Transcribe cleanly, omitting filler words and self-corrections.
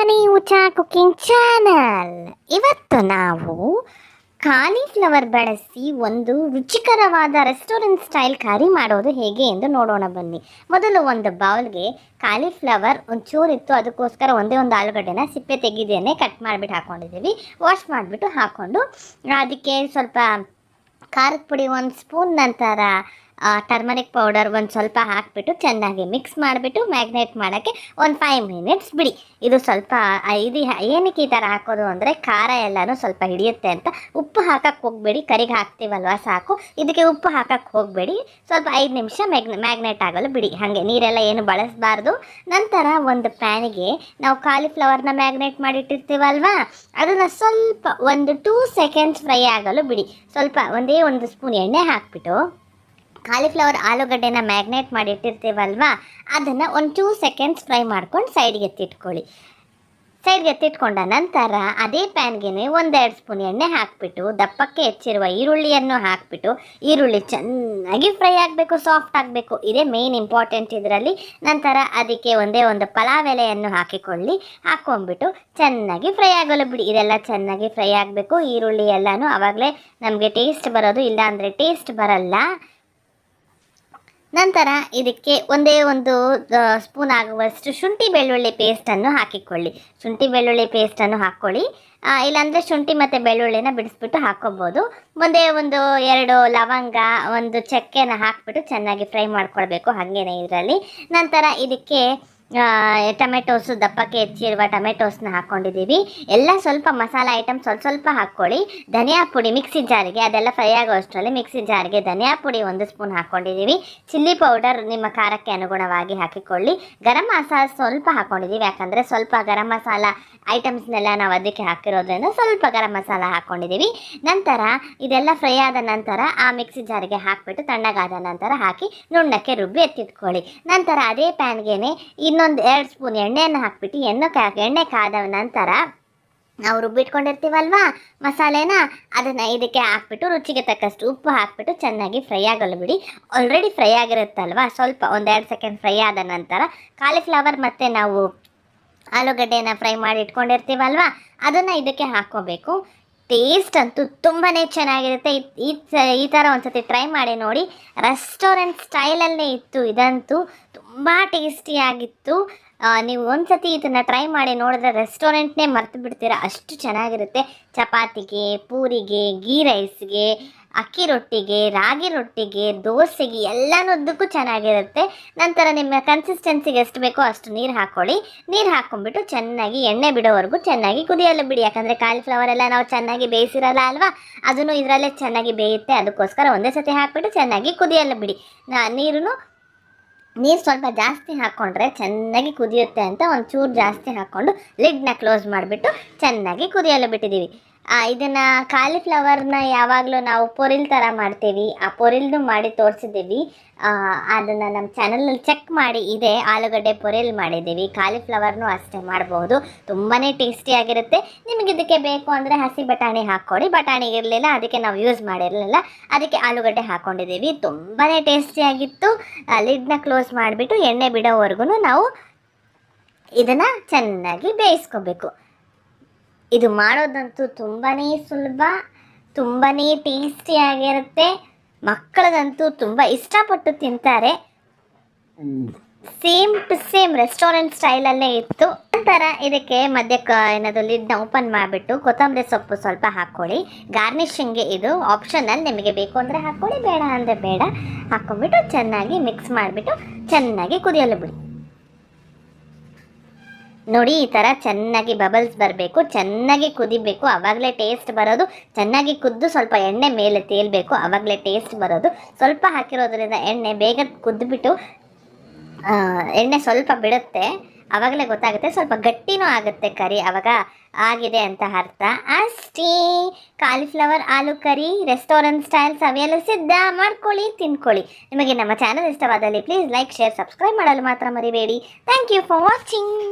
ಮನಿ ಊಟ cooking channel. ಇವತ್ತು ನಾವು ಕಾಲಿಫ್ಲವರ್ ಬಳಸಿ ಒಂದು ರುಚಿಕರವಾದ ರೆಸ್ಟೋರೆಂಟ್ ಸ್ಟೈಲ್ ಕರಿ ಮಾಡೋದು ಹೇಗೆ ಎಂದು ನೋಡೋಣ ಬನ್ನಿ. ಮೊದಲು ಒಂದು ಬೌಲ್ಗೆ ಕಾಲಿಫ್ಲವರ್ ಒಂಚೂರಿತ್ತು, ಅದಕ್ಕೋಸ್ಕರ ಒಂದೇ ಒಂದು ಆಲೂಗಡ್ಡೆನ ಸಿಪ್ಪೆ ತೆಗೆದೇನೆ ಕಟ್ ಮಾಡಿಬಿಟ್ಟು ಹಾಕ್ಕೊಂಡಿದ್ದೀವಿ. ವಾಶ್ ಮಾಡಿಬಿಟ್ಟು ಹಾಕ್ಕೊಂಡು ಅದಕ್ಕೆ ಸ್ವಲ್ಪ ಖಾರದ ಪುಡಿ 1 ಸ್ಪೂನ್, ನಂತರ ಟರ್ಮರಿಕ್ ಪೌಡರ್ ಒಂದು ಸ್ವಲ್ಪ ಹಾಕಿಬಿಟ್ಟು ಚೆನ್ನಾಗಿ ಮಿಕ್ಸ್ ಮಾಡಿಬಿಟ್ಟು ಮ್ಯಾಗ್ನೇಟ್ ಮಾಡೋಕ್ಕೆ ಒಂದು 5 ಮಿನಿಟ್ಸ್ ಬಿಡಿ. ಇದು ಸ್ವಲ್ಪ ಇದು ಏನಕ್ಕೆ ಈ ಥರ ಹಾಕೋದು ಅಂದರೆ ಖಾರ ಎಲ್ಲನೂ ಸ್ವಲ್ಪ ಹಿಡಿಯುತ್ತೆ ಅಂತ. ಉಪ್ಪು ಹಾಕಕ್ಕೆ ಹೋಗಬೇಡಿ, ಕರಿಗೆ ಹಾಕ್ತೀವಲ್ವ ಸಾಕು. ಇದಕ್ಕೆ ಉಪ್ಪು ಹಾಕಕ್ಕೆ ಹೋಗಬೇಡಿ, ಸ್ವಲ್ಪ 5 ನಿಮಿಷ ಮ್ಯಾಗ್ನೇಟ್ ಆಗಲು ಬಿಡಿ. ಹಾಗೆ ನೀರೆಲ್ಲ ಏನು ಬಳಸಬಾರ್ದು. ನಂತರ ಒಂದು ಪ್ಯಾನಿಗೆ ನಾವು ಕಾಲಿಫ್ಲವರ್ನ ಮ್ಯಾಗ್ನೇಟ್ ಮಾಡಿಟ್ಟಿರ್ತೀವಲ್ವ, ಅದನ್ನು ಸ್ವಲ್ಪ ಒಂದು 2 ಸೆಕೆಂಡ್ಸ್ ಫ್ರೈ ಆಗಲು ಬಿಡಿ. ಸ್ವಲ್ಪ ಒಂದೇ 1 ಸ್ಪೂನ್ ಎಣ್ಣೆ ಹಾಕಿಬಿಟ್ಟು ಕಾಲಿಫ್ಲವರ್ ಆಲೂಗಡ್ಡೆನ ಮ್ಯಾಗ್ನೇಟ್ ಮಾಡಿ ಇಟ್ಟಿರ್ತೀವಲ್ವ, ಅದನ್ನು ಒಂದು 2 ಸೆಕೆಂಡ್ಸ್ ಫ್ರೈ ಮಾಡ್ಕೊಂಡು ಸೈಡ್ಗೆ ಎತ್ತಿಟ್ಕೊಂಡ ನಂತರ ಅದೇ ಪ್ಯಾನ್ಗೆ 1-2 ಸ್ಪೂನ್ ಎಣ್ಣೆ ಹಾಕಿಬಿಟ್ಟು ದಪ್ಪಕ್ಕೆ ಹೆಚ್ಚಿರುವ ಈರುಳ್ಳಿಯನ್ನು ಹಾಕಿಬಿಟ್ಟು ಈರುಳ್ಳಿ ಚೆನ್ನಾಗಿ ಫ್ರೈ ಆಗಬೇಕು, ಸಾಫ್ಟ್ ಆಗಬೇಕು. ಇದೇ ಮೇನ್ ಇಂಪಾರ್ಟೆಂಟ್ ಇದರಲ್ಲಿ. ನಂತರ ಅದಕ್ಕೆ ಒಂದೇ ಒಂದು ಪಲಾವ್ ಎಲೆಯನ್ನು ಹಾಕ್ಕೊಂಡ್ಬಿಟ್ಟು ಚೆನ್ನಾಗಿ ಫ್ರೈ ಆಗಲು ಬಿಡಿ. ಇದೆಲ್ಲ ಚೆನ್ನಾಗಿ ಫ್ರೈ ಆಗಬೇಕು, ಈರುಳ್ಳಿ ಎಲ್ಲನೂ. ಆವಾಗಲೇ ನಮಗೆ ಟೇಸ್ಟ್ ಬರೋದು, ಇಲ್ಲ ಅಂದರೆ ಟೇಸ್ಟ್ ಬರಲ್ಲ. ನಂತರ ಇದಕ್ಕೆ ಒಂದೇ ಒಂದು ಸ್ಪೂನ್ ಆಗುವಷ್ಟು ಶುಂಠಿ ಬೆಳ್ಳುಳ್ಳಿ ಪೇಸ್ಟನ್ನು ಹಾಕಿಕೊಳ್ಳಿ. ಹಾಕ್ಕೊಳ್ಳಿ. ಇಲ್ಲಾಂದರೆ ಶುಂಠಿ ಮತ್ತು ಬೆಳ್ಳುಳ್ಳಿನ ಬಿಡಿಸ್ಬಿಟ್ಟು ಹಾಕ್ಕೊಬೋದು. ಒಂದೇ ಒಂದು 2 ಲವಂಗ, ಒಂದು ಚಕ್ಕೆನ ಹಾಕಿಬಿಟ್ಟು ಚೆನ್ನಾಗಿ ಫ್ರೈ ಮಾಡ್ಕೊಳ್ಬೇಕು ಹಾಗೇನೆ ಇದರಲ್ಲಿ. ನಂತರ ಇದಕ್ಕೆ ಟೊಮೆಟೋಸು, ದಪ್ಪಕ್ಕೆ ಹೆಚ್ಚಿರುವ ಟೊಮೆಟೋಸ್ನ ಹಾಕ್ಕೊಂಡಿದ್ದೀವಿ. ಎಲ್ಲ ಸ್ವಲ್ಪ ಮಸಾಲ ಐಟಮ್ ಸ್ವಲ್ಪ ಹಾಕ್ಕೊಳ್ಳಿ. ಧನಿಯಾ ಪುಡಿ ಮಿಕ್ಸಿ ಜಾರಿಗೆ, ಅದೆಲ್ಲ ಫ್ರೈ ಆಗೋ ಅಷ್ಟರಲ್ಲಿ ಮಿಕ್ಸಿ ಜಾರಿಗೆ ಧನಿಯಾ ಪುಡಿ 1 ಸ್ಪೂನ್ ಹಾಕ್ಕೊಂಡಿದ್ದೀವಿ. ಚಿಲ್ಲಿ ಪೌಡರ್ ನಿಮ್ಮ ಖಾರಕ್ಕೆ ಅನುಗುಣವಾಗಿ ಹಾಕಿಕೊಳ್ಳಿ. ಗರಂ ಮಸಾಲ ಸ್ವಲ್ಪ ಹಾಕ್ಕೊಂಡಿದ್ದೀವಿ, ಯಾಕಂದರೆ ಸ್ವಲ್ಪ ಗರಂ ಮಸಾಲ ಐಟಮ್ಸ್ನೆಲ್ಲ ನಾವು ಅದಕ್ಕೆ ಹಾಕಿರೋದ್ರಿಂದ ಸ್ವಲ್ಪ ಗರಂ ಮಸಾಲ ಹಾಕ್ಕೊಂಡಿದ್ದೀವಿ. ನಂತರ ಇದೆಲ್ಲ ಫ್ರೈ ಆದ ನಂತರ ಆ ಮಿಕ್ಸಿ ಜಾರಿಗೆ ಹಾಕಿಬಿಟ್ಟು ತಣ್ಣಗಾದ ನಂತರ ಹಾಕಿ ನುಣ್ಣಕ್ಕೆ ರುಬ್ಬಿ ಎತ್ತಿಟ್ಕೊಳ್ಳಿ. ನಂತರ ಅದೇ ಪ್ಯಾನ್ಗೆ ಇನ್ನೊಂದು 2 ಸ್ಪೂನ್ ಎಣ್ಣೆಯನ್ನು ಹಾಕ್ಬಿಟ್ಟು ಎಣ್ಣೆ ಕಾದ ನಂತರ ನಾವು ರುಬ್ಬಿಟ್ಕೊಂಡಿರ್ತೀವಲ್ವ ಮಸಾಲೆನ, ಅದನ್ನು ಇದಕ್ಕೆ ಹಾಕ್ಬಿಟ್ಟು ರುಚಿಗೆ ತಕ್ಕಷ್ಟು ಉಪ್ಪು ಹಾಕ್ಬಿಟ್ಟು ಚೆನ್ನಾಗಿ ಫ್ರೈ ಆಗಲು ಬಿಡಿ. ಆಲ್ರೆಡಿ ಫ್ರೈ ಆಗಿರುತ್ತಲ್ವ, ಸ್ವಲ್ಪ 1-2 ಸೆಕೆಂಡ್ ಫ್ರೈ ಆದ ನಂತರ ಕಾಲಿಫ್ಲವರ್ ಮತ್ತು ನಾವು ಆಲೂಗಡ್ಡೆನ ಫ್ರೈ ಮಾಡಿ ಇಟ್ಕೊಂಡಿರ್ತೀವಲ್ವ, ಅದನ್ನು ಇದಕ್ಕೆ ಹಾಕ್ಕೋಬೇಕು. ಟೇಸ್ಟ್ ಅಂತೂ ತುಂಬಾ ಚೆನ್ನಾಗಿರುತ್ತೆ. ಈ ಥರ ಒಂದು ಸತಿ ಟ್ರೈ ಮಾಡಿ ನೋಡಿ. ರೆಸ್ಟೋರೆಂಟ್ ಸ್ಟೈಲಲ್ಲೇ ಇತ್ತು, ಇದಂತೂ ತುಂಬ ಟೇಸ್ಟಿಯಾಗಿತ್ತು. ನೀವು ಒಂದು ಸತಿ ಇದನ್ನು ಟ್ರೈ ಮಾಡಿ ನೋಡಿದ್ರೆ ರೆಸ್ಟೋರೆಂಟ್ನೇ ಮರ್ತು ಬಿಡ್ತೀರ, ಅಷ್ಟು ಚೆನ್ನಾಗಿರುತ್ತೆ. ಚಪಾತಿಗೆ, ಪೂರಿಗೆ, ಗೀ ರೈಸ್ಗೆ, ಅಕ್ಕಿ ರೊಟ್ಟಿಗೆ, ರಾಗಿ ರೊಟ್ಟಿಗೆ, ದೋಸೆಗೆ ಎಲ್ಲನದ್ದಕ್ಕೂ ಚೆನ್ನಾಗಿರುತ್ತೆ. ನಂತರ ನಿಮ್ಮ ಕನ್ಸಿಸ್ಟೆನ್ಸಿಗೆ ಎಷ್ಟು ಬೇಕೋ ಅಷ್ಟು ನೀರು ಹಾಕ್ಕೊಳ್ಳಿ. ನೀರು ಹಾಕ್ಕೊಂಡ್ಬಿಟ್ಟು ಚೆನ್ನಾಗಿ ಎಣ್ಣೆ ಬಿಡೋವರೆಗೂ ಚೆನ್ನಾಗಿ ಕುದಿಯಲು ಬಿಡಿ. ಯಾಕಂದರೆ ಕಾಲಿಫ್ಲವರ್ ಎಲ್ಲ ನಾವು ಚೆನ್ನಾಗಿ ಬೇಯಿಸಿರಲ್ಲ ಅಲ್ವಾ, ಅದನ್ನು ಇದರಲ್ಲೇ ಚೆನ್ನಾಗಿ ಬೇಯುತ್ತೆ. ಅದಕ್ಕೋಸ್ಕರ ಒಂದೇ ಸತಿ ಹಾಕಿಬಿಟ್ಟು ಚೆನ್ನಾಗಿ ಕುದಿಯಲು ಬಿಡಿ. ನೀರು ಸ್ವಲ್ಪ ಜಾಸ್ತಿ ಹಾಕ್ಕೊಂಡ್ರೆ ಚೆನ್ನಾಗಿ ಕುದಿಯುತ್ತೆ ಅಂತ ಒಂಚೂರು ಜಾಸ್ತಿ ಹಾಕ್ಕೊಂಡು ಲಿಡ್ನ ಕ್ಲೋಸ್ ಮಾಡಿಬಿಟ್ಟು ಚೆನ್ನಾಗಿ ಕುದಿಯಲು ಬಿಟ್ಟಿದ್ದೀವಿ. ಇದನ್ನು ಕಾಲಿಫ್ಲವರ್ನ ಯಾವಾಗಲೂ ನಾವು ಪೊರಿಲ್ ಥರ ಮಾಡ್ತೀವಿ, ಆ ಪೊರಿಲ್ದು ಮಾಡಿ ತೋರಿಸಿದ್ದೀವಿ. ಅದನ್ನು ನಮ್ಮ ಚಾನಲಲ್ಲಿ ಚೆಕ್ ಮಾಡಿ, ಇದೆ ಆಲೂಗಡ್ಡೆ ಪೊರಿಲ್ ಮಾಡಿದ್ದೀವಿ. ಕಾಲಿಫ್ಲವರ್ನೂ ಅಷ್ಟೇ ಮಾಡ್ಬೋದು, ತುಂಬಾ ಟೇಸ್ಟಿಯಾಗಿರುತ್ತೆ. ನಿಮಗೆ ಇದಕ್ಕೆ ಬೇಕು ಅಂದರೆ ಹಸಿ ಬಟಾಣಿ ಹಾಕ್ಕೊಡಿ. ಬಟಾಣಿ ಇರಲಿಲ್ಲ, ಅದಕ್ಕೆ ನಾವು ಯೂಸ್ ಮಾಡಿರಲಿಲ್ಲ, ಅದಕ್ಕೆ ಆಲೂಗಡ್ಡೆ ಹಾಕ್ಕೊಂಡಿದ್ದೀವಿ. ತುಂಬಾ ಟೇಸ್ಟಿಯಾಗಿತ್ತು. ಲಿಡ್ನ ಕ್ಲೋಸ್ ಮಾಡಿಬಿಟ್ಟು ಎಣ್ಣೆ ಬಿಡೋವರೆಗೂ ನಾವು ಇದನ್ನು ಚೆನ್ನಾಗಿ ಬೇಯಿಸ್ಕೋಬೇಕು. ಇದು ಮಾಡೋದಂತೂ ತುಂಬಾ ಸುಲಭ, ತುಂಬಾ ಟೇಸ್ಟಿಯಾಗಿರುತ್ತೆ. ಮಕ್ಕಳಿಗಂತೂ ತುಂಬ ಇಷ್ಟಪಟ್ಟು ತಿಂತಾರೆ. ಸೇಮ್ ಟು ಸೇಮ್ ರೆಸ್ಟೋರೆಂಟ್ ಸ್ಟೈಲಲ್ಲೇ ಇತ್ತು. ನಂತರ ಇದಕ್ಕೆ ಏನಾದರೂ ಲಿಡ್ನ ಓಪನ್ ಮಾಡಿಬಿಟ್ಟು ಕೊತ್ತಂಬರಿ ಸೊಪ್ಪು ಸ್ವಲ್ಪ ಹಾಕ್ಕೊಳ್ಳಿ. ಗಾರ್ನಿಷಿಂಗ್ಗೆ ಇದು ಆಪ್ಷನಲ್, ನಿಮಗೆ ಬೇಕು ಅಂದರೆ ಹಾಕ್ಕೊಳ್ಳಿ, ಬೇಡ ಅಂದರೆ ಬೇಡ. ಹಾಕ್ಕೊಂಡ್ಬಿಟ್ಟು ಚೆನ್ನಾಗಿ ಮಿಕ್ಸ್ ಮಾಡಿಬಿಟ್ಟು ಚೆನ್ನಾಗಿ ಕುದಿಯಲು ಬಿಡಿ. ನೋಡಿ, ಈ ಥರ ಚೆನ್ನಾಗಿ ಬಬಲ್ಸ್ ಬರಬೇಕು, ಚೆನ್ನಾಗಿ ಕುದಿಬೇಕು, ಆವಾಗಲೇ ಟೇಸ್ಟ್ ಬರೋದು. ಚೆನ್ನಾಗಿ ಕುದ್ದು ಸ್ವಲ್ಪ ಎಣ್ಣೆ ಮೇಲೆ ತೇಲ್ಬೇಕು, ಆವಾಗಲೇ ಟೇಸ್ಟ್ ಬರೋದು. ಸ್ವಲ್ಪ ಹಾಕಿರೋದ್ರಿಂದ ಎಣ್ಣೆ ಬೇಗ ಕುದ್ದುಬಿಟ್ಟು ಎಣ್ಣೆ ಸ್ವಲ್ಪ ಬಿಡುತ್ತೆ, ಆವಾಗಲೇ ಗೊತ್ತಾಗುತ್ತೆ. ಸ್ವಲ್ಪ ಗಟ್ಟಿನೂ ಆಗುತ್ತೆ ಕರಿ, ಆವಾಗ ಆಗಿದೆ ಅಂತ ಅರ್ಥ. ಅಷ್ಟೇ, ಕಾಲಿಫ್ಲವರ್ ಆಲೂ ಕರಿ ರೆಸ್ಟೋರೆಂಟ್ ಸ್ಟೈಲ್ ಸವಿಯಲು ಸಿದ್ಧ. ಮಾಡ್ಕೊಳ್ಳಿ, ತಿನ್ಕೊಳ್ಳಿ. ನಿಮಗೆ ನಮ್ಮ ಚಾನಲ್ ಇಷ್ಟವಾದಲ್ಲಿ ಪ್ಲೀಸ್ ಲೈಕ್, ಶೇರ್, ಸಬ್ಸ್ಕ್ರೈಬ್ ಮಾಡಲು ಮಾತ್ರ ಮರಿಬೇಡಿ. Thank you for watching.